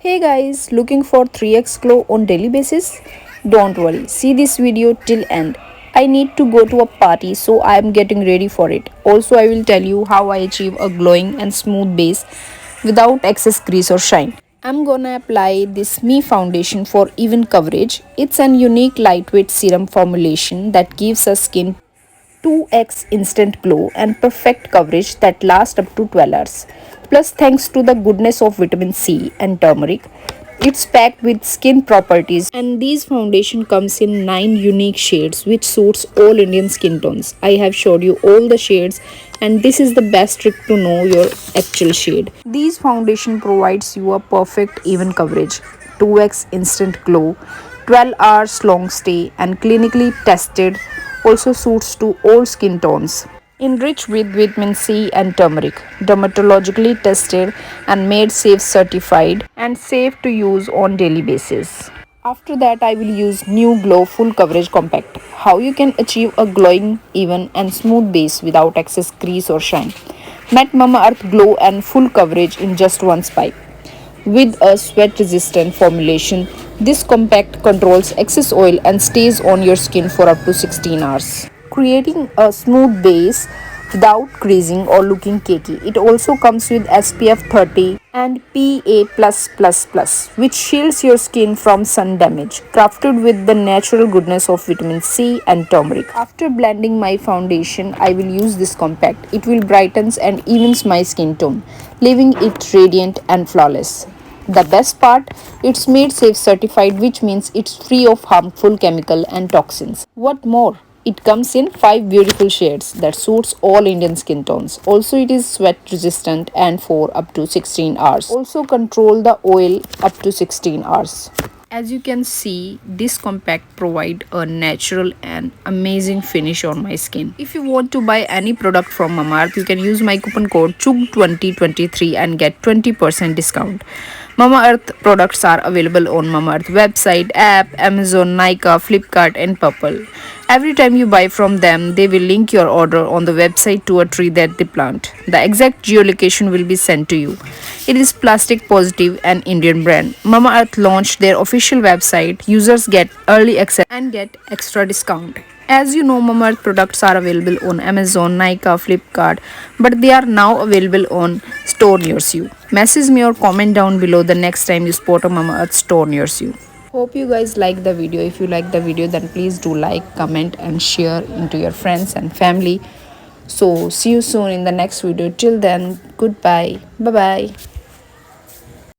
Hey guys, looking for 3x glow on daily basis? Don't worry, see this video till end. I need to go to a party, so I am getting ready for it. Also, I will tell you how I achieve a glowing and smooth base without excess grease or shine. I'm gonna apply this Me foundation for even coverage. It's an unique lightweight serum formulation that gives us skin 2x instant glow and perfect coverage that lasts up to 12 hours. Plus, thanks to the goodness of vitamin C and turmeric, it's packed with skin properties, and this foundation comes in 9 unique shades which suits all Indian skin tones. I have showed you all the shades, and this is the best trick to know your actual shade. This foundation provides you a perfect even coverage, 2x instant glow, 12 hours long stay, and clinically tested, also suits to all skin tones. Enriched with vitamin C and turmeric, dermatologically tested and made safe certified and safe to use on daily basis. After that, I will use New Glow Full Coverage Compact. How you can achieve a glowing, even and smooth base without excess grease or shine. Met Mamaearth Glow and Full Coverage in just one swipe. With a sweat resistant formulation, this compact controls excess oil and stays on your skin for up to 16 hours, creating a smooth base without creasing or looking cakey. It also comes with SPF 30 and PA+++, which shields your skin from sun damage, crafted with the natural goodness of vitamin C and turmeric. After blending my foundation, I will use this compact. It will brightens and evens my skin tone, leaving it radiant and flawless. The best part, it's made safe certified, which means it's free of harmful chemical and toxins. What more? It comes in 5 beautiful shades that suits all Indian skin tones. Also, it is sweat resistant and for up to 16 hours. Also control the oil up to 16 hours. As you can see, this compact provide a natural and amazing finish on my skin. If you want to buy any product from Mamaearth, you can use my coupon code CHUG2023 and get 20% discount. Mamaearth products are available on Mamaearth website, app, Amazon, Nykaa, Flipkart and Purple. Every time you buy from them, they will link your order on the website to a tree that they plant. The exact geolocation will be sent to you. It is plastic positive and Indian brand. Mamaearth launched their official website. Users get early access and get extra discount. As you know, Mamaearth products are available on Amazon, Nykaa, Flipkart, but they are now available on store near you. Message me or comment down below the next time you spot a Mamaearth store near you. Hope you guys like the video. If you like the video, then please do like, comment and share into your friends and family. So see you soon in the next video. Till then, goodbye. Bye bye.